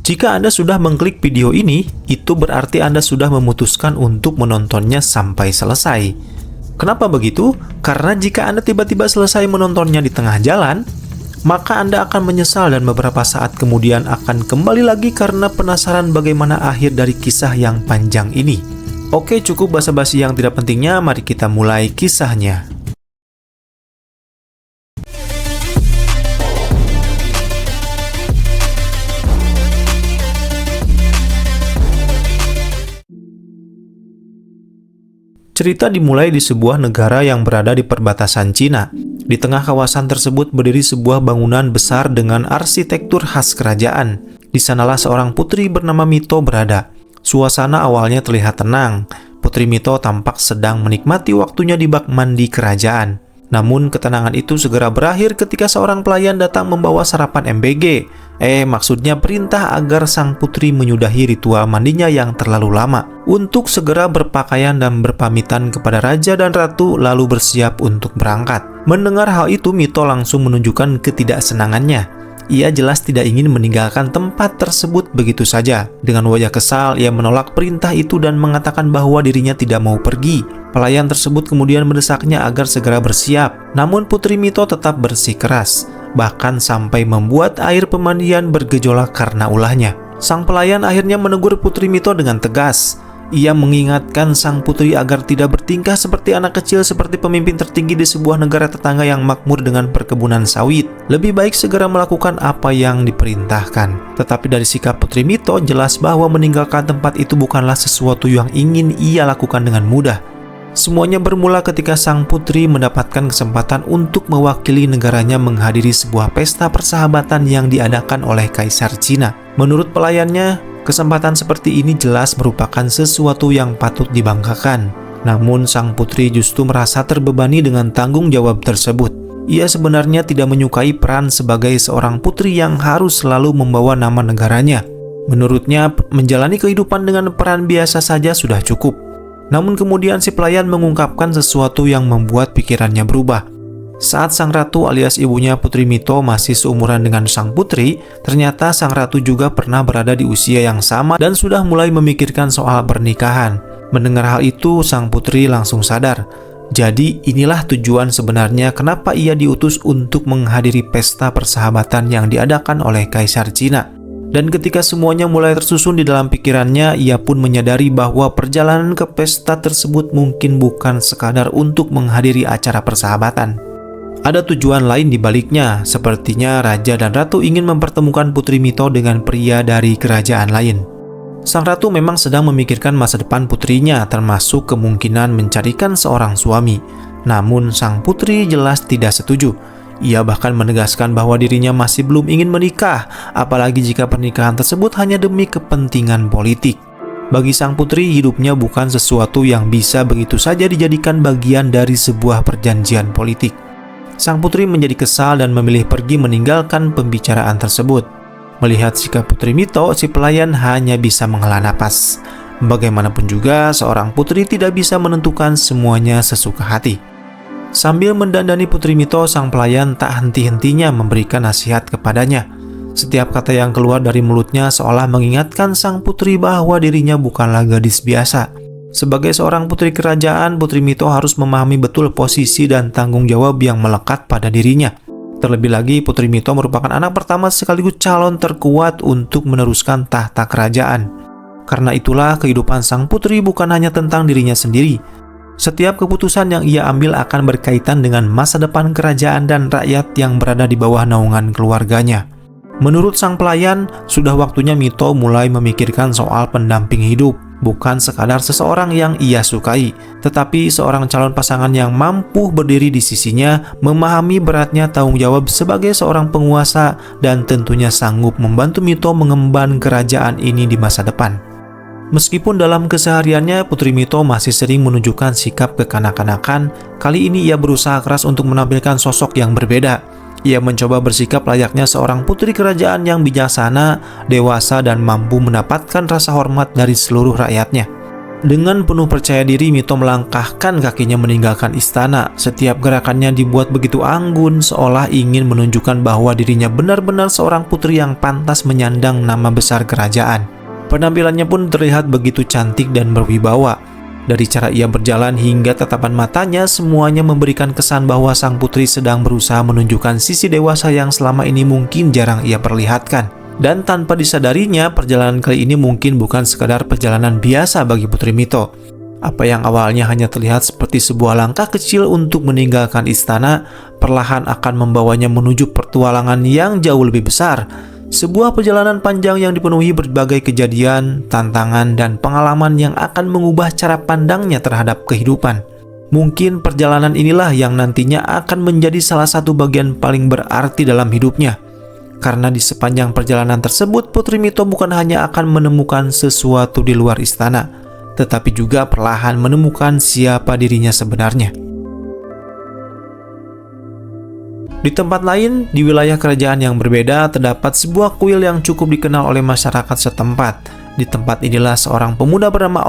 Jika Anda sudah mengklik video ini, itu berarti Anda sudah memutuskan untuk menontonnya sampai selesai. Kenapa begitu? Karena jika Anda tiba-tiba selesai menontonnya di tengah jalan, maka Anda akan menyesal dan beberapa saat kemudian akan kembali lagi karena penasaran bagaimana akhir dari kisah yang panjang ini. Oke, cukup basa-basi yang tidak pentingnya, mari kita mulai kisahnya. Cerita dimulai di sebuah negara yang berada di perbatasan Cina. Di tengah kawasan tersebut berdiri sebuah bangunan besar dengan arsitektur khas kerajaan. Di sanalah seorang putri bernama Mito berada. Suasana awalnya terlihat tenang. Putri Mito tampak sedang menikmati waktunya di bak mandi kerajaan. Namun ketenangan itu segera berakhir ketika seorang pelayan datang membawa sarapan MBG. Maksudnya perintah agar sang putri menyudahi ritual mandinya yang terlalu lama untuk segera berpakaian dan berpamitan kepada raja dan ratu lalu bersiap untuk berangkat. Mendengar hal itu, Mito langsung menunjukkan ketidaksenangannya. Ia jelas tidak ingin meninggalkan tempat tersebut begitu saja. Dengan wajah kesal, ia menolak perintah itu dan mengatakan bahwa dirinya tidak mau pergi. Pelayan tersebut kemudian mendesaknya agar segera bersiap. Namun Putri Mito tetap bersikeras, bahkan sampai membuat air pemandian bergejolak karena ulahnya. Sang pelayan akhirnya menegur Putri Mito dengan tegas. Ia mengingatkan sang putri agar tidak bertingkah seperti anak kecil seperti pemimpin tertinggi di sebuah negara tetangga yang makmur dengan perkebunan sawit. Lebih baik segera melakukan apa yang diperintahkan. Tetapi dari sikap Putri Mito jelas bahwa meninggalkan tempat itu bukanlah sesuatu yang ingin ia lakukan dengan mudah. Semuanya bermula ketika sang putri mendapatkan kesempatan untuk mewakili negaranya menghadiri sebuah pesta persahabatan yang diadakan oleh Kaisar Cina. Menurut pelayannya, kesempatan seperti ini jelas merupakan sesuatu yang patut dibanggakan. Namun sang putri justru merasa terbebani dengan tanggung jawab tersebut. Ia sebenarnya tidak menyukai peran sebagai seorang putri yang harus selalu membawa nama negaranya. Menurutnya, menjalani kehidupan dengan peran biasa saja sudah cukup. Namun kemudian si pelayan mengungkapkan sesuatu yang membuat pikirannya berubah. Saat sang ratu alias ibunya Putri Mito masih seumuran dengan sang putri, ternyata sang ratu juga pernah berada di usia yang sama dan sudah mulai memikirkan soal pernikahan. Mendengar hal itu, sang putri langsung sadar. Jadi inilah tujuan sebenarnya kenapa ia diutus untuk menghadiri pesta persahabatan yang diadakan oleh Kaisar Cina. Dan ketika semuanya mulai tersusun di dalam pikirannya, ia pun menyadari bahwa perjalanan ke pesta tersebut mungkin bukan sekadar untuk menghadiri acara persahabatan. Ada tujuan lain di baliknya, sepertinya raja dan ratu ingin mempertemukan Putri Mito dengan pria dari kerajaan lain. Sang ratu memang sedang memikirkan masa depan putrinya, termasuk kemungkinan mencarikan seorang suami. Namun sang putri jelas tidak setuju. Ia bahkan menegaskan bahwa dirinya masih belum ingin menikah, apalagi jika pernikahan tersebut hanya demi kepentingan politik. Bagi sang putri, hidupnya bukan sesuatu yang bisa begitu saja dijadikan bagian dari sebuah perjanjian politik. Sang putri menjadi kesal dan memilih pergi meninggalkan pembicaraan tersebut. Melihat sikap Putri Mito, si pelayan hanya bisa menghela napas. Bagaimanapun juga, seorang putri tidak bisa menentukan semuanya sesuka hati. Sambil mendandani Putri Mito, sang pelayan tak henti-hentinya memberikan nasihat kepadanya. Setiap kata yang keluar dari mulutnya seolah mengingatkan sang putri bahwa dirinya bukanlah gadis biasa. Sebagai seorang putri kerajaan, Putri Mito harus memahami betul posisi dan tanggung jawab yang melekat pada dirinya. Terlebih lagi, Putri Mito merupakan anak pertama sekaligus calon terkuat untuk meneruskan tahta kerajaan. Karena itulah kehidupan sang putri bukan hanya tentang dirinya sendiri. Setiap keputusan yang ia ambil akan berkaitan dengan masa depan kerajaan dan rakyat yang berada di bawah naungan keluarganya. Menurut sang pelayan, sudah waktunya Mito mulai memikirkan soal pendamping hidup. Bukan sekadar seseorang yang ia sukai, tetapi seorang calon pasangan yang mampu berdiri di sisinya, memahami beratnya tanggung jawab sebagai seorang penguasa, dan tentunya sanggup membantu Mito mengemban kerajaan ini di masa depan. Meskipun dalam kesehariannya Putri Mito masih sering menunjukkan sikap kekanak-kanakan, kali ini ia berusaha keras untuk menampilkan sosok yang berbeda. Ia mencoba bersikap layaknya seorang putri kerajaan yang bijaksana, dewasa, dan mampu mendapatkan rasa hormat dari seluruh rakyatnya. Dengan penuh percaya diri, Mito melangkahkan kakinya meninggalkan istana. Setiap gerakannya dibuat begitu anggun, seolah ingin menunjukkan bahwa dirinya benar-benar seorang putri yang pantas menyandang nama besar kerajaan. Penampilannya pun terlihat begitu cantik dan berwibawa. Dari cara ia berjalan hingga tatapan matanya, semuanya memberikan kesan bahwa sang putri sedang berusaha menunjukkan sisi dewasa yang selama ini mungkin jarang ia perlihatkan. Dan tanpa disadarinya, perjalanan kali ini mungkin bukan sekadar perjalanan biasa bagi Putri Mito. Apa yang awalnya hanya terlihat seperti sebuah langkah kecil untuk meninggalkan istana, perlahan akan membawanya menuju petualangan yang jauh lebih besar. Sebuah perjalanan panjang yang dipenuhi berbagai kejadian, tantangan, dan pengalaman yang akan mengubah cara pandangnya terhadap kehidupan. Mungkin perjalanan inilah yang nantinya akan menjadi salah satu bagian paling berarti dalam hidupnya. Karena di sepanjang perjalanan tersebut, Putri Mito bukan hanya akan menemukan sesuatu di luar istana, tetapi juga perlahan menemukan siapa dirinya sebenarnya. Di tempat lain, di wilayah kerajaan yang berbeda, terdapat sebuah kuil yang cukup dikenal oleh masyarakat setempat. Di tempat inilah seorang pemuda bernama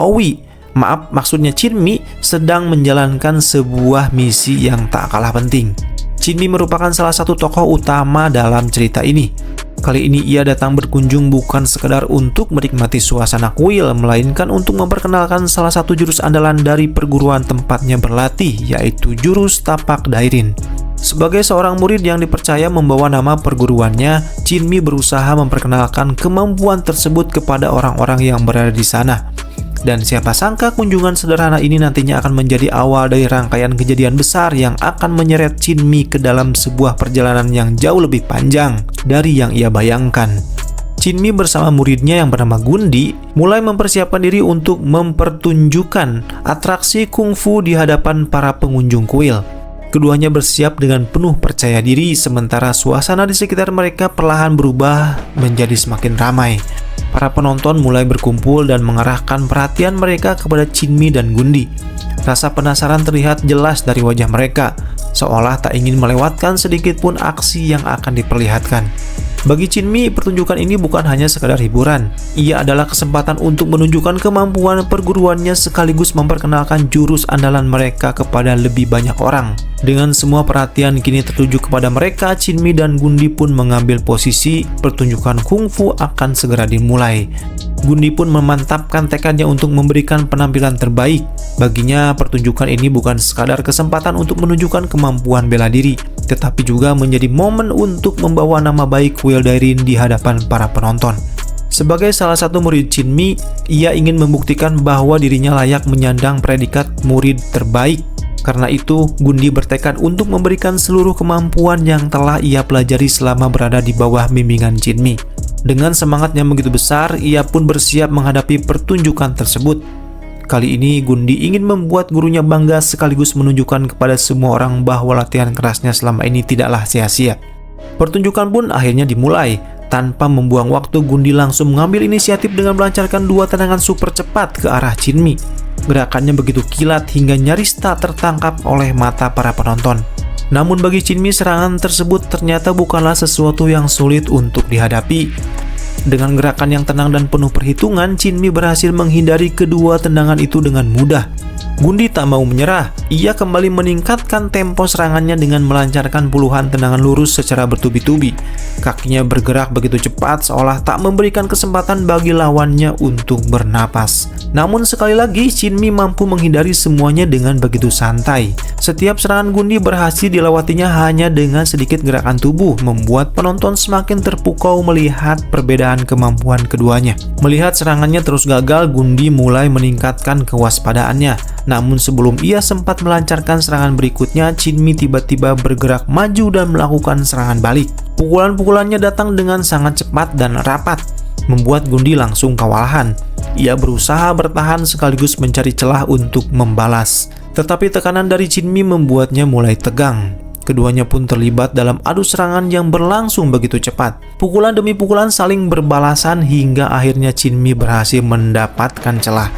maksudnya Chinmi, sedang menjalankan sebuah misi yang tak kalah penting. Chinmi merupakan salah satu tokoh utama dalam cerita ini. Kali ini ia datang berkunjung bukan sekedar untuk menikmati suasana kuil, melainkan untuk memperkenalkan salah satu jurus andalan dari perguruan tempatnya berlatih, yaitu jurus Tapak Dairin. Sebagai seorang murid yang dipercaya membawa nama perguruannya, Chinmi berusaha memperkenalkan kemampuan tersebut kepada orang-orang yang berada di sana. Dan siapa sangka kunjungan sederhana ini nantinya akan menjadi awal dari rangkaian kejadian besar yang akan menyeret Chinmi ke dalam sebuah perjalanan yang jauh lebih panjang dari yang ia bayangkan. Chinmi bersama muridnya yang bernama Gundi mulai mempersiapkan diri untuk mempertunjukkan atraksi kungfu di hadapan para pengunjung kuil. Keduanya bersiap dengan penuh percaya diri, sementara suasana di sekitar mereka perlahan berubah menjadi semakin ramai. Para penonton mulai berkumpul dan mengarahkan perhatian mereka kepada Chinmi dan Gundi. Rasa penasaran terlihat jelas dari wajah mereka, seolah tak ingin melewatkan sedikit pun aksi yang akan diperlihatkan. Bagi Chinmi, pertunjukan ini bukan hanya sekadar hiburan. Ia adalah kesempatan untuk menunjukkan kemampuan perguruannya sekaligus memperkenalkan jurus andalan mereka kepada lebih banyak orang. Dengan semua perhatian kini tertuju kepada mereka, Chinmi dan Gundi pun mengambil posisi. Pertunjukan kungfu akan segera dimulai. Gundi pun memantapkan tekadnya untuk memberikan penampilan terbaik. Baginya, pertunjukan ini bukan sekadar kesempatan untuk menunjukkan kemampuan bela diri, tetapi juga menjadi momen untuk membawa nama baik kuil Dairin di hadapan para penonton. Sebagai salah satu murid Chinmi, ia ingin membuktikan bahwa dirinya layak menyandang predikat murid terbaik. Karena itu, Gundi bertekad untuk memberikan seluruh kemampuan yang telah ia pelajari selama berada di bawah bimbingan Chinmi. Dengan semangat yang begitu besar, ia pun bersiap menghadapi pertunjukan tersebut. Kali ini, Gundi ingin membuat gurunya bangga sekaligus menunjukkan kepada semua orang bahwa latihan kerasnya selama ini tidaklah sia-sia. Pertunjukan pun akhirnya dimulai. Tanpa membuang waktu, Gundi langsung mengambil inisiatif dengan melancarkan dua tendangan super cepat ke arah Chinmi. Gerakannya begitu kilat hingga nyaris tak tertangkap oleh mata para penonton. Namun bagi Chinmi, serangan tersebut ternyata bukanlah sesuatu yang sulit untuk dihadapi. Dengan gerakan yang tenang dan penuh perhitungan, Chinmi berhasil menghindari kedua tendangan itu dengan mudah. Gundi tak mau menyerah. Ia kembali meningkatkan tempo serangannya dengan melancarkan puluhan tendangan lurus secara bertubi-tubi. Kakinya bergerak begitu cepat seolah tak memberikan kesempatan bagi lawannya untuk bernapas. Namun sekali lagi, Chinmi mampu menghindari semuanya dengan begitu santai. Setiap serangan Gundi berhasil dilewatinya hanya dengan sedikit gerakan tubuh, membuat penonton semakin terpukau melihat perbedaan kemampuan keduanya. Melihat serangannya terus gagal, Gundi mulai meningkatkan kewaspadaannya. Namun sebelum ia sempat melancarkan serangan berikutnya, Chinmi tiba-tiba bergerak maju dan melakukan serangan balik. Pukulan-pukulannya datang dengan sangat cepat dan rapat, membuat Gundi langsung kewalahan. Ia berusaha bertahan sekaligus mencari celah untuk membalas. Tetapi tekanan dari Chinmi membuatnya mulai tegang. Keduanya pun terlibat dalam adu serangan yang berlangsung begitu cepat. Pukulan demi pukulan saling berbalasan hingga akhirnya Chinmi berhasil mendapatkan celah.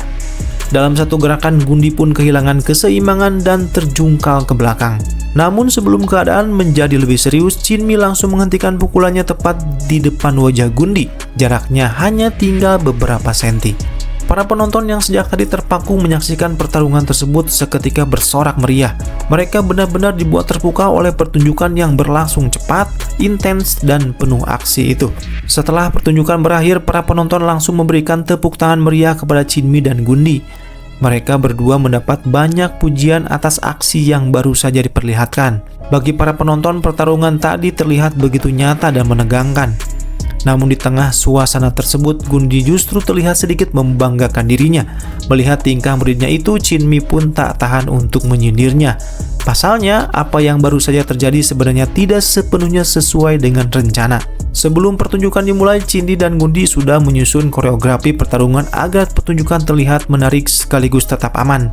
Dalam satu gerakan, Gundi pun kehilangan keseimbangan dan terjungkal ke belakang. Namun sebelum keadaan menjadi lebih serius, Chinmi langsung menghentikan pukulannya tepat di depan wajah Gundi. Jaraknya hanya tinggal beberapa senti. Para penonton yang sejak tadi terpaku menyaksikan pertarungan tersebut seketika bersorak meriah. Mereka benar-benar dibuat terpukau oleh pertunjukan yang berlangsung cepat, intens, dan penuh aksi itu. Setelah pertunjukan berakhir, para penonton langsung memberikan tepuk tangan meriah kepada Chinmi dan Gundi. Mereka berdua mendapat banyak pujian atas aksi yang baru saja diperlihatkan. Bagi para penonton, pertarungan tadi terlihat begitu nyata dan menegangkan. Namun di tengah suasana tersebut, Gundi justru terlihat sedikit membanggakan dirinya. Melihat tingkah muridnya itu, Chinmi pun tak tahan untuk menyindirnya. Pasalnya, apa yang baru saja terjadi sebenarnya tidak sepenuhnya sesuai dengan rencana. Sebelum pertunjukan dimulai, Cindy dan Gundi sudah menyusun koreografi pertarungan agar pertunjukan terlihat menarik sekaligus tetap aman.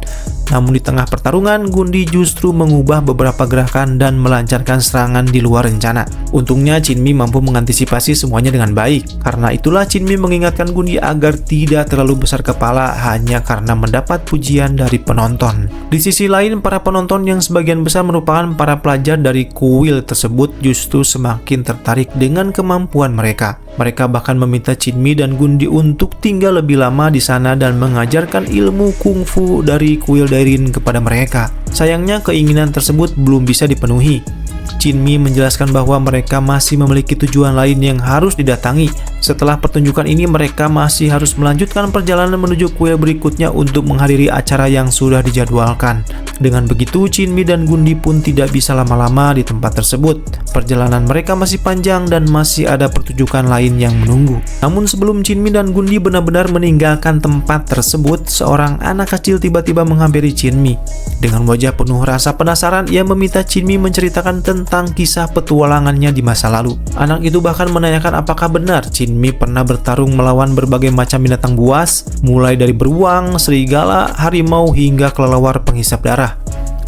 Namun di tengah pertarungan, Gundi justru mengubah beberapa gerakan dan melancarkan serangan di luar rencana. Untungnya Chinmi mampu mengantisipasi semuanya dengan baik. Karena itulah Chinmi mengingatkan Gundi agar tidak terlalu besar kepala hanya karena mendapat pujian dari penonton. Di sisi lain, para penonton yang sebagian besar merupakan para pelajar dari kuil tersebut justru semakin tertarik dengan kemampuan mereka. Mereka bahkan meminta Chinmi dan Gundi untuk tinggal lebih lama di sana dan mengajarkan ilmu kungfu dari kuil Dairin kepada mereka. Sayangnya keinginan tersebut belum bisa dipenuhi. Chinmi menjelaskan bahwa mereka masih memiliki tujuan lain yang harus didatangi. Setelah pertunjukan ini, mereka masih harus melanjutkan perjalanan menuju kuil berikutnya untuk menghadiri acara yang sudah dijadwalkan. Dengan begitu, Chinmi dan Gundi pun tidak bisa lama-lama di tempat tersebut. Perjalanan mereka masih panjang dan masih ada pertunjukan lain yang menunggu. Namun sebelum Chinmi dan Gundi benar-benar meninggalkan tempat tersebut, seorang anak kecil tiba-tiba menghampiri Chinmi. Dengan wajah penuh rasa penasaran, ia meminta Chinmi menceritakan tentang kisah petualangannya di masa lalu. Anak itu bahkan menanyakan apakah benar Chinmi pernah bertarung melawan berbagai macam binatang buas, mulai dari beruang, serigala, harimau, hingga kelelawar penghisap darah.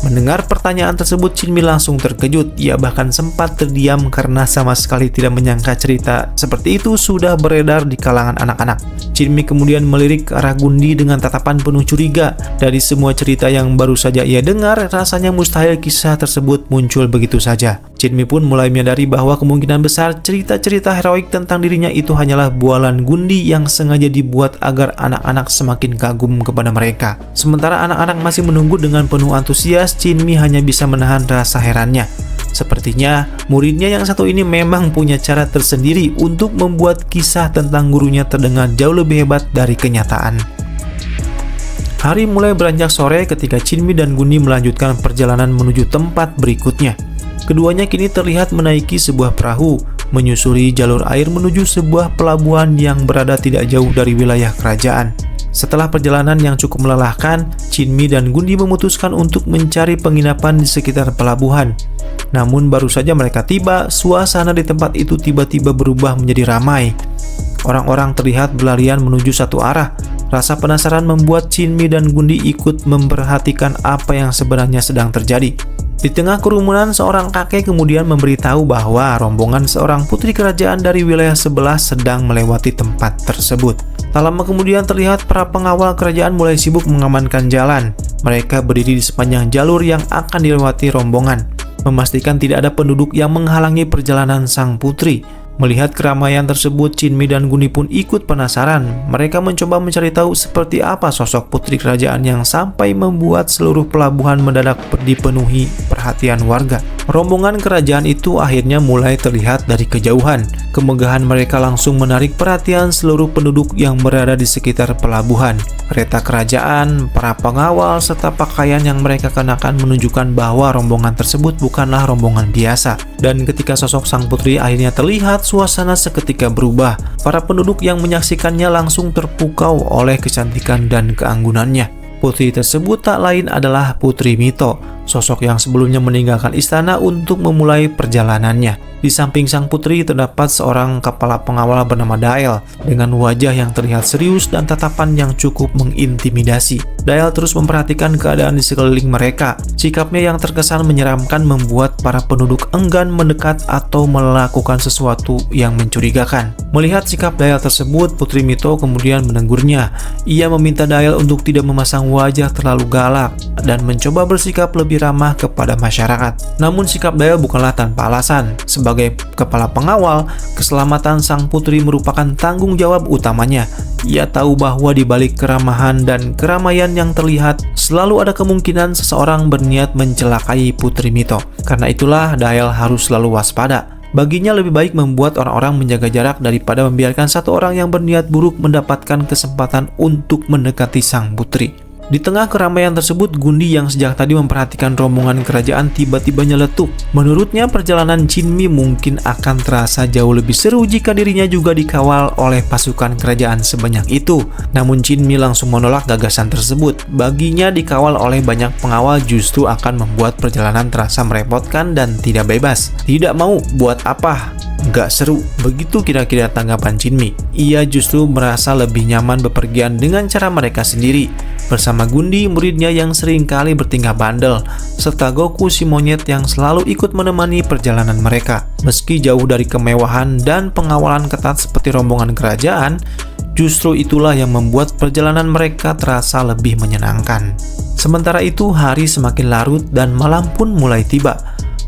Mendengar pertanyaan tersebut, Chinmi langsung terkejut. Ia bahkan sempat terdiam karena sama sekali tidak menyangka cerita seperti itu sudah beredar di kalangan anak-anak. Chinmi kemudian melirik ke arah Gundi dengan tatapan penuh curiga. Dari semua cerita yang baru saja ia dengar, rasanya mustahil kisah tersebut muncul begitu saja. Chinmi pun mulai menyadari bahwa kemungkinan besar cerita-cerita heroik tentang dirinya itu hanyalah bualan Gundi yang sengaja dibuat agar anak-anak semakin kagum kepada mereka. Sementara anak-anak masih menunggu dengan penuh antusias, Chinmi hanya bisa menahan rasa herannya. Sepertinya muridnya yang satu ini memang punya cara tersendiri untuk membuat kisah tentang gurunya terdengar jauh lebih hebat dari kenyataan. Hari mulai beranjak sore ketika Chinmi dan Gundi melanjutkan perjalanan menuju tempat berikutnya. Keduanya kini terlihat menaiki sebuah perahu, menyusuri jalur air menuju sebuah pelabuhan yang berada tidak jauh dari wilayah kerajaan. Setelah perjalanan yang cukup melelahkan, Chinmi dan Gundi memutuskan untuk mencari penginapan di sekitar pelabuhan. Namun baru saja mereka tiba, suasana di tempat itu tiba-tiba berubah menjadi ramai. Orang-orang terlihat berlarian menuju satu arah. Rasa penasaran membuat Chinmi dan Gundi ikut memperhatikan apa yang sebenarnya sedang terjadi. Di tengah kerumunan, seorang kakek kemudian memberitahu bahwa rombongan seorang putri kerajaan dari wilayah sebelah sedang melewati tempat tersebut. Tak lama kemudian terlihat para pengawal kerajaan mulai sibuk mengamankan jalan. Mereka berdiri di sepanjang jalur yang akan dilewati rombongan, memastikan tidak ada penduduk yang menghalangi perjalanan sang putri. Melihat keramaian tersebut, Chinmi dan Gundi pun ikut penasaran. Mereka mencoba mencari tahu seperti apa sosok putri kerajaan yang sampai membuat seluruh pelabuhan mendadak dipenuhi perhatian warga. Rombongan kerajaan itu akhirnya mulai terlihat dari kejauhan. Kemegahan mereka langsung menarik perhatian seluruh penduduk yang berada di sekitar pelabuhan. Kereta kerajaan, para pengawal, serta pakaian yang mereka kenakan menunjukkan bahwa rombongan tersebut bukanlah rombongan biasa. Dan ketika sosok sang putri akhirnya terlihat, suasana seketika berubah. Para penduduk yang menyaksikannya langsung terpukau oleh kecantikan dan keanggunannya. Putri tersebut tak lain adalah Putri Mito, sosok yang sebelumnya meninggalkan istana untuk memulai perjalanannya. Di samping sang putri terdapat seorang kepala pengawal bernama Dael dengan wajah yang terlihat serius dan tatapan yang cukup mengintimidasi. Dael terus memperhatikan keadaan di sekeliling mereka. Sikapnya yang terkesan menyeramkan membuat para penduduk enggan mendekat atau melakukan sesuatu yang mencurigakan. Melihat sikap Dael tersebut, Putri Mito kemudian menegurnya. Ia meminta Dael untuk tidak memasang wajah terlalu galak dan mencoba bersikap lebih ramah kepada masyarakat. Namun sikap Dael bukanlah tanpa alasan. Sebagai kepala pengawal, keselamatan sang putri merupakan tanggung jawab utamanya. Ia tahu bahwa di balik keramahan dan keramaian yang terlihat, selalu ada kemungkinan seseorang berniat mencelakai Putri Mito. Karena itulah Dael harus selalu waspada. Baginya lebih baik membuat orang-orang menjaga jarak daripada membiarkan satu orang yang berniat buruk mendapatkan kesempatan untuk mendekati sang putri. Di tengah keramaian tersebut, Gundi yang sejak tadi memperhatikan rombongan kerajaan tiba-tiba nyeletuk. Menurutnya perjalanan Jinmi mungkin akan terasa jauh lebih seru jika dirinya juga dikawal oleh pasukan kerajaan sebanyak itu. Namun Jinmi langsung menolak gagasan tersebut. Baginya dikawal oleh banyak pengawal justru akan membuat perjalanan terasa merepotkan dan tidak bebas. Tidak mau, buat apa? Nggak seru, begitu kira-kira tanggapan Jinmi. Ia justru merasa lebih nyaman bepergian dengan cara mereka sendiri, bersama Gundi, muridnya yang sering kali bertingkah bandel, serta Goku si monyet yang selalu ikut menemani perjalanan mereka. Meski jauh dari kemewahan dan pengawalan ketat seperti rombongan kerajaan, justru itulah yang membuat perjalanan mereka terasa lebih menyenangkan. Sementara itu, hari semakin larut dan malam pun mulai tiba.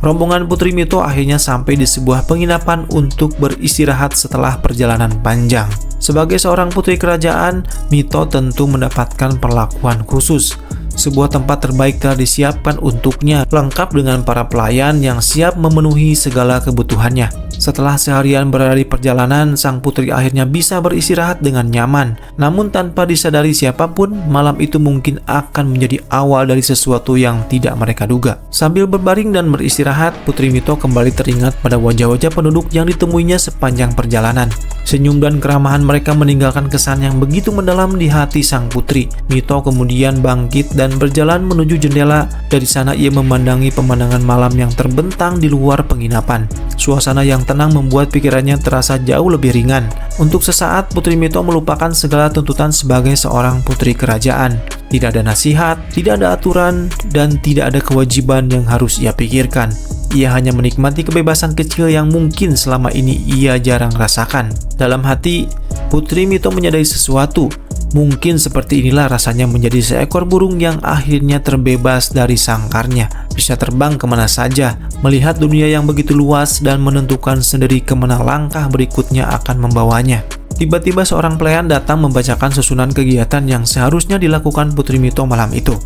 Rombongan Putri Mito akhirnya sampai di sebuah penginapan untuk beristirahat setelah perjalanan panjang. Sebagai seorang putri kerajaan, Mito tentu mendapatkan perlakuan khusus. Sebuah tempat terbaik telah disiapkan untuknya, lengkap dengan para pelayan yang siap memenuhi segala kebutuhannya. Setelah seharian berada di perjalanan, sang putri akhirnya bisa beristirahat dengan nyaman. Namun tanpa disadari siapapun, malam itu mungkin akan menjadi awal dari sesuatu yang tidak mereka duga. Sambil berbaring dan beristirahat, Putri Mito kembali teringat pada wajah-wajah penduduk yang ditemuinya sepanjang perjalanan. Senyum dan keramahan mereka meninggalkan kesan yang begitu mendalam di hati sang putri. Mito kemudian bangkit dan berjalan menuju jendela. Dari sana ia memandangi pemandangan malam yang terbentang di luar penginapan. Suasana yang tenang membuat pikirannya terasa jauh lebih ringan. Untuk sesaat, Putri Mito melupakan segala tuntutan sebagai seorang putri kerajaan. Tidak ada nasihat, tidak ada aturan, dan tidak ada kewajiban yang harus ia pikirkan. Ia hanya menikmati kebebasan kecil yang mungkin selama ini ia jarang rasakan. Dalam hati, Putri Mito menyadari sesuatu. Mungkin seperti inilah rasanya menjadi seekor burung yang akhirnya terbebas dari sangkarnya. Bisa terbang kemana saja, melihat dunia yang begitu luas dan menentukan sendiri kemana langkah berikutnya akan membawanya. Tiba-tiba seorang pelayan datang membacakan susunan kegiatan yang seharusnya dilakukan Putri Mito malam itu.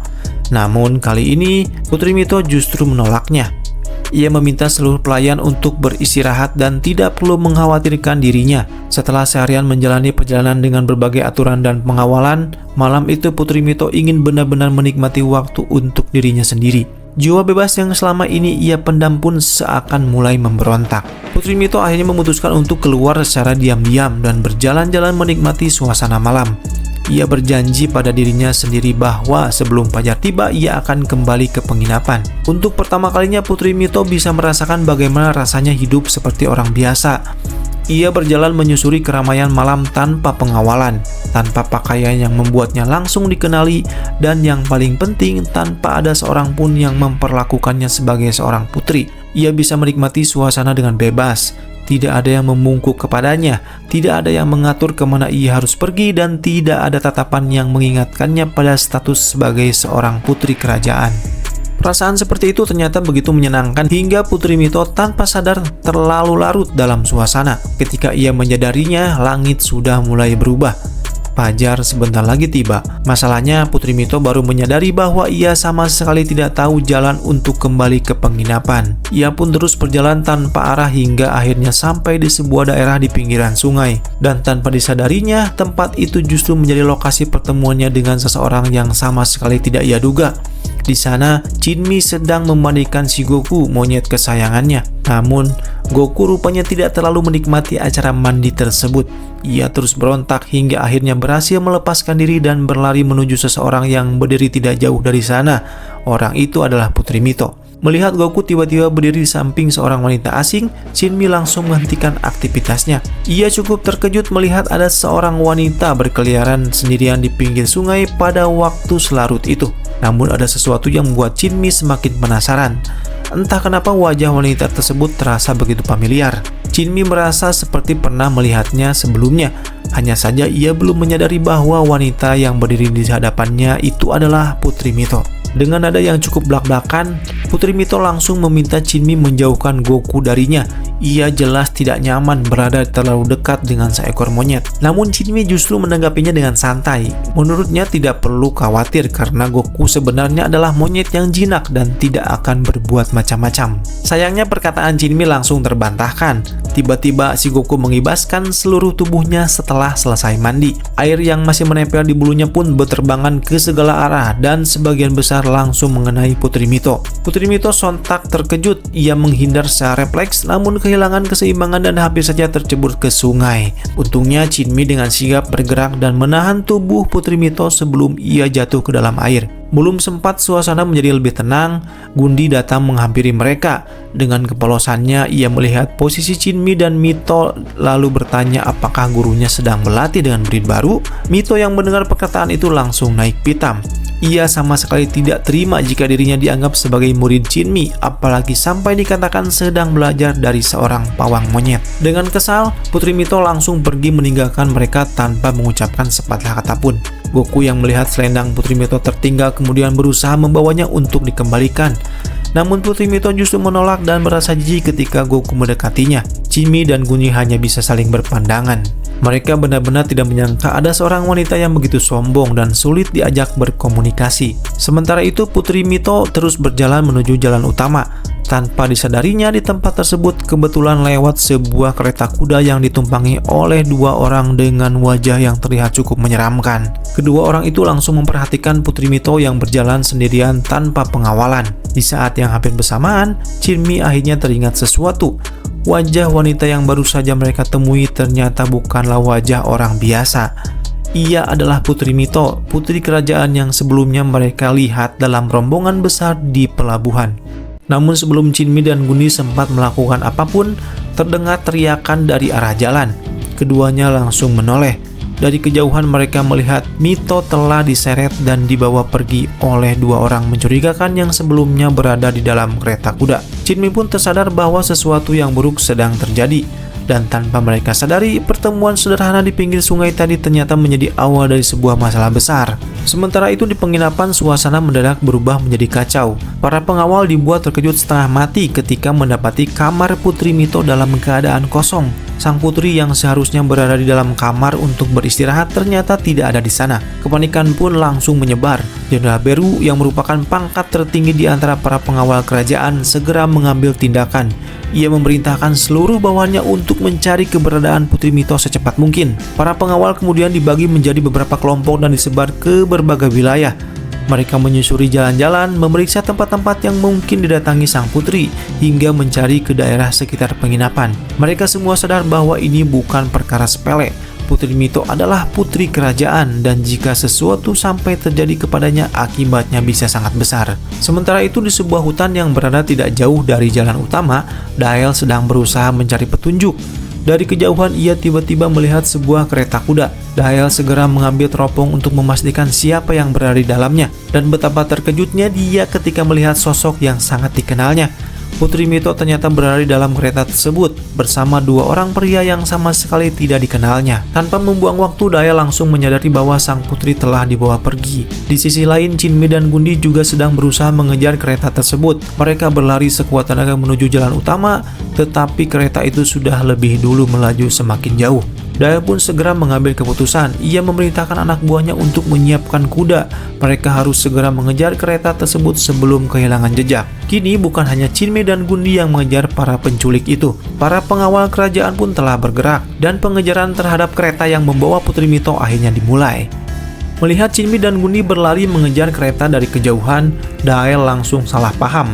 Namun kali ini, Putri Mito justru menolaknya. Ia meminta seluruh pelayan untuk beristirahat dan tidak perlu mengkhawatirkan dirinya. Setelah seharian menjalani perjalanan dengan berbagai aturan dan pengawalan, malam itu Putri Mito ingin benar-benar menikmati waktu untuk dirinya sendiri. Jiwa bebas yang selama ini ia pendam pun seakan mulai memberontak. Putri Mito akhirnya memutuskan untuk keluar secara diam-diam dan berjalan-jalan menikmati suasana malam. Ia berjanji pada dirinya sendiri bahwa sebelum fajar tiba ia akan kembali ke penginapan. Untuk pertama kalinya Putri Mito bisa merasakan bagaimana rasanya hidup seperti orang biasa. Ia berjalan menyusuri keramaian malam tanpa pengawalan, tanpa pakaian yang membuatnya langsung dikenali, dan yang paling penting tanpa ada seorang pun yang memperlakukannya sebagai seorang putri. Ia bisa menikmati suasana dengan bebas. Tidak ada yang memungkuk kepadanya, tidak ada yang mengatur kemana ia harus pergi, dan tidak ada tatapan yang mengingatkannya pada status sebagai seorang putri kerajaan. Perasaan seperti itu ternyata begitu menyenangkan hingga Putri Mito tanpa sadar terlalu larut dalam suasana. Ketika ia menyadarinya, langit sudah mulai berubah. Fajar sebentar lagi tiba. Masalahnya, Putri Mito baru menyadari bahwa ia sama sekali tidak tahu jalan untuk kembali ke penginapan. Ia pun terus berjalan tanpa arah hingga akhirnya sampai di sebuah daerah di pinggiran sungai. Dan tanpa disadarinya, tempat itu justru menjadi lokasi pertemuannya dengan seseorang yang sama sekali tidak ia duga. Di sana, Jinmi sedang memandikan si Goku, monyet kesayangannya. Namun, Goku rupanya tidak terlalu menikmati acara mandi tersebut. Ia terus berontak hingga akhirnya berhasil melepaskan diri dan berlari menuju seseorang yang berdiri tidak jauh dari sana. Orang itu adalah Putri Mito. Melihat Goku tiba-tiba berdiri di samping seorang wanita asing, Jinmi langsung menghentikan aktivitasnya. Ia cukup terkejut melihat ada seorang wanita berkeliaran sendirian di pinggir sungai pada waktu selarut itu. Namun ada sesuatu yang membuat Jinmi semakin penasaran. Entah kenapa wajah wanita tersebut terasa begitu familiar. Jinmi merasa seperti pernah melihatnya sebelumnya. Hanya saja ia belum menyadari bahwa wanita yang berdiri di hadapannya itu adalah Putri Mito. Dengan nada yang cukup blak-blakan, Putri Mito langsung meminta Jinmi menjauhkan Goku darinya. Ia jelas tidak nyaman berada terlalu dekat dengan seekor monyet. Namun Jinmi justru menanggapinya dengan santai. Menurutnya tidak perlu khawatir karena Goku sebenarnya adalah monyet yang jinak dan tidak akan berbuat macam-macam. Sayangnya perkataan Jinmi langsung terbantahkan. Tiba-tiba si Goku mengibaskan seluruh tubuhnya setelah selesai mandi. Air yang masih menempel di bulunya pun berterbangan ke segala arah dan sebagian besar langsung mengenai Putri Mito. Putri Mito sontak terkejut. Ia menghindar secara refleks namun kehilangan keseimbangan dan hampir saja tercebur ke sungai. Untungnya Jinmi dengan sigap bergerak dan menahan tubuh Putri Mito sebelum ia jatuh ke dalam air. Belum sempat suasana menjadi lebih tenang, Gundi datang menghampiri mereka. Dengan kepolosannya ia melihat posisi Jinmi dan Mito lalu bertanya apakah gurunya sedang berlatih dengan murid baru. Mito yang mendengar perkataan itu langsung naik pitam. Ia sama sekali tidak terima jika dirinya dianggap sebagai murid Jinmi, apalagi sampai dikatakan sedang belajar dari seorang pawang monyet. Dengan kesal, Putri Mito langsung pergi meninggalkan mereka tanpa mengucapkan sepatah kata pun. Goku yang melihat selendang Putri Mito tertinggal kemudian berusaha membawanya untuk dikembalikan. Namun Putri Mito justru menolak dan merasa jijik ketika Goku mendekatinya. Jinmi dan Gundi hanya bisa saling berpandangan. Mereka benar-benar tidak menyangka ada seorang wanita yang begitu sombong dan sulit diajak berkomunikasi. Sementara itu Putri Mito terus berjalan menuju jalan utama. Tanpa disadarinya di tempat tersebut kebetulan lewat sebuah kereta kuda yang ditumpangi oleh dua orang dengan wajah yang terlihat cukup menyeramkan. Kedua orang itu langsung memperhatikan Putri Mito yang berjalan sendirian tanpa pengawalan. Di saat yang hampir bersamaan, Jinmi akhirnya teringat sesuatu. Wajah wanita yang baru saja mereka temui ternyata bukanlah wajah orang biasa. Ia adalah Putri Mito, putri kerajaan yang sebelumnya mereka lihat dalam rombongan besar di pelabuhan. Namun sebelum Jinmi dan Gundi sempat melakukan apapun, terdengar teriakan dari arah jalan. Keduanya langsung menoleh. Dari kejauhan mereka melihat Mito telah diseret dan dibawa pergi oleh dua orang mencurigakan yang sebelumnya berada di dalam kereta kuda. Jinmi pun tersadar bahwa sesuatu yang buruk sedang terjadi. Dan tanpa mereka sadari, pertemuan sederhana di pinggir sungai tadi ternyata menjadi awal dari sebuah masalah besar. Sementara itu di penginapan suasana mendadak berubah menjadi kacau. Para pengawal dibuat terkejut setengah mati ketika mendapati kamar Putri Mito dalam keadaan kosong. Sang putri yang seharusnya berada di dalam kamar untuk beristirahat ternyata tidak ada di sana. Kepanikan pun langsung menyebar. Jenderal Beru yang merupakan pangkat tertinggi di antara para pengawal kerajaan segera mengambil tindakan. Ia memerintahkan seluruh bawahannya untuk mencari keberadaan Putri Mito secepat mungkin. Para pengawal kemudian dibagi menjadi beberapa kelompok dan disebar ke berbagai wilayah. Mereka menyusuri jalan-jalan, memeriksa tempat-tempat yang mungkin didatangi sang putri, hingga mencari ke daerah sekitar penginapan. Mereka semua sadar bahwa ini bukan perkara sepele. Putri Mito adalah putri kerajaan dan jika sesuatu sampai terjadi kepadanya akibatnya bisa sangat besar. Sementara itu di sebuah hutan yang berada tidak jauh dari jalan utama, Dael sedang berusaha mencari petunjuk. Dari kejauhan ia tiba-tiba melihat sebuah kereta kuda. Dael segera mengambil teropong untuk memastikan siapa yang berada di dalamnya dan betapa terkejutnya dia ketika melihat sosok yang sangat dikenalnya. Putri Mito ternyata berada di dalam kereta tersebut bersama dua orang pria yang sama sekali tidak dikenalnya. Tanpa membuang waktu, Dael langsung menyadari bahwa sang putri telah dibawa pergi. Di sisi lain, Jinmi dan Gundi juga sedang berusaha mengejar kereta tersebut. Mereka berlari sekuat tenaga menuju jalan utama, tetapi kereta itu sudah lebih dulu melaju semakin jauh. Dael pun segera mengambil keputusan. Ia memerintahkan anak buahnya untuk menyiapkan kuda. Mereka harus segera mengejar kereta tersebut sebelum kehilangan jejak. Kini bukan hanya Jinmi dan Gundi yang mengejar para penculik itu. Para pengawal kerajaan pun telah bergerak dan pengejaran terhadap kereta yang membawa Putri Mito akhirnya dimulai. Melihat Jinmi dan Gundi berlari mengejar kereta dari kejauhan, Dael langsung salah paham.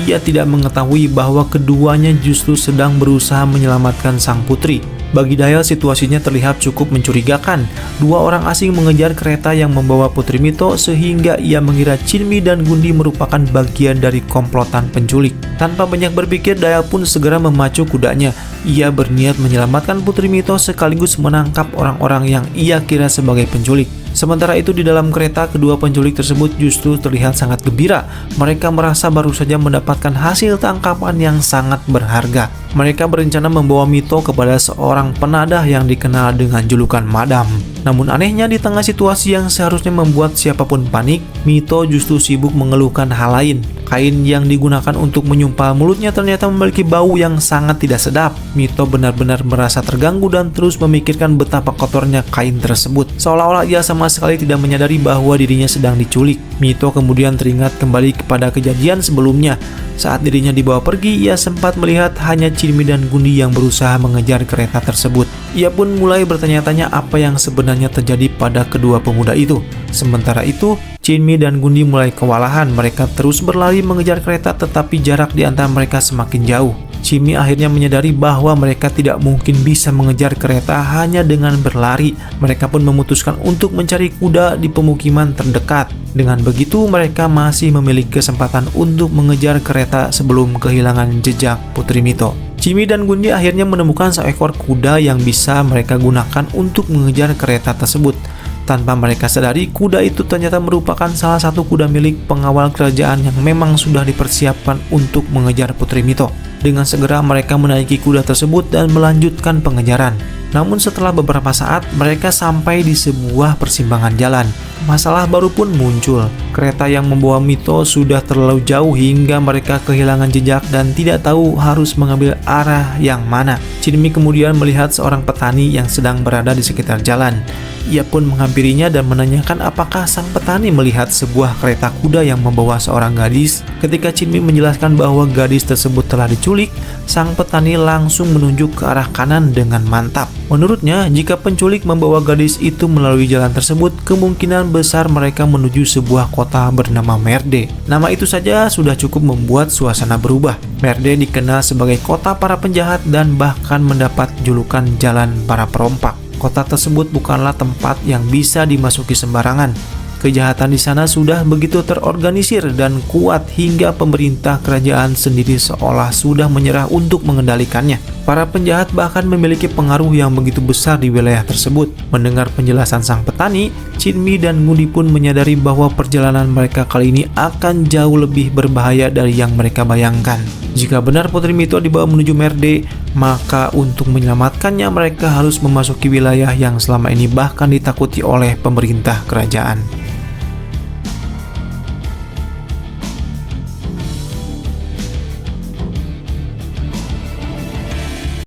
Ia tidak mengetahui bahwa keduanya justru sedang berusaha menyelamatkan sang putri. Bagi Dael situasinya terlihat cukup mencurigakan. Dua orang asing mengejar kereta yang membawa Putri Mito sehingga ia mengira Jinmi dan Gundi merupakan bagian dari komplotan penculik. Tanpa banyak berpikir, Dael pun segera memacu kudanya. Ia berniat menyelamatkan Putri Mito sekaligus menangkap orang-orang yang ia kira sebagai penculik. Sementara itu di dalam kereta, kedua penculik tersebut justru terlihat sangat gembira. Mereka merasa baru saja mendapatkan hasil tangkapan yang sangat berharga. Mereka berencana membawa Mito kepada seorang penadah yang dikenal dengan julukan Madam. Namun anehnya di tengah situasi yang seharusnya membuat siapapun panik, Mito justru sibuk mengeluhkan hal lain. Kain yang digunakan untuk menyumpal mulutnya ternyata memiliki bau yang sangat tidak sedap. Mito benar-benar merasa terganggu dan terus memikirkan betapa kotornya kain tersebut. Seolah-olah ia sama sekali tidak menyadari bahwa dirinya sedang diculik. Mito kemudian teringat kembali kepada kejadian sebelumnya. Saat dirinya dibawa pergi, ia sempat melihat hanya Chinmi dan Gundi yang berusaha mengejar kereta tersebut. Ia pun mulai bertanya-tanya apa yang sebenarnya terjadi pada kedua pemuda itu. Sementara itu, Chinmi dan Gundi mulai kewalahan. Mereka terus berlari mengejar kereta, tetapi jarak di antara mereka semakin jauh. Chinmi akhirnya menyadari bahwa mereka tidak mungkin bisa mengejar kereta hanya dengan berlari. Mereka pun memutuskan untuk mencari kuda di pemukiman terdekat. Dengan begitu, mereka masih memiliki kesempatan untuk mengejar kereta sebelum kehilangan jejak Putri Mito. Chinmi dan Gundi akhirnya menemukan seekor kuda yang bisa mereka gunakan untuk mengejar kereta tersebut. Tanpa mereka sadari, kuda itu ternyata merupakan salah satu kuda milik pengawal kerajaan yang memang sudah dipersiapkan untuk mengejar Putri Mito. Dengan segera mereka menaiki kuda tersebut dan melanjutkan pengejaran. Namun setelah beberapa saat, mereka sampai di sebuah persimpangan jalan. Masalah baru pun muncul. Kereta yang membawa Mito sudah terlalu jauh hingga mereka kehilangan jejak dan tidak tahu harus mengambil arah yang mana. Chinmi kemudian melihat seorang petani yang sedang berada di sekitar jalan. Ia pun menghampirinya dan menanyakan apakah sang petani melihat sebuah kereta kuda yang membawa seorang gadis. Ketika Chinmi menjelaskan bahwa gadis tersebut telah diculik, sang petani langsung menunjuk ke arah kanan dengan mantap. Menurutnya, jika penculik membawa gadis itu melalui jalan tersebut, kemungkinan besar mereka menuju sebuah kota bernama Merde. Nama itu saja sudah cukup membuat suasana berubah. Merde dikenal sebagai kota para penjahat dan bahkan mendapat julukan jalan para perompak. Kota tersebut bukanlah tempat yang bisa dimasuki sembarangan. Kejahatan di sana sudah begitu terorganisir dan kuat hingga pemerintah kerajaan sendiri seolah sudah menyerah untuk mengendalikannya. Para penjahat bahkan memiliki pengaruh yang begitu besar di wilayah tersebut. Mendengar penjelasan sang petani, Chinmi dan Gundi pun menyadari bahwa perjalanan mereka kali ini akan jauh lebih berbahaya dari yang mereka bayangkan. Jika benar Putri Mito dibawa menuju Merde, maka untuk menyelamatkannya mereka harus memasuki wilayah yang selama ini bahkan ditakuti oleh pemerintah kerajaan.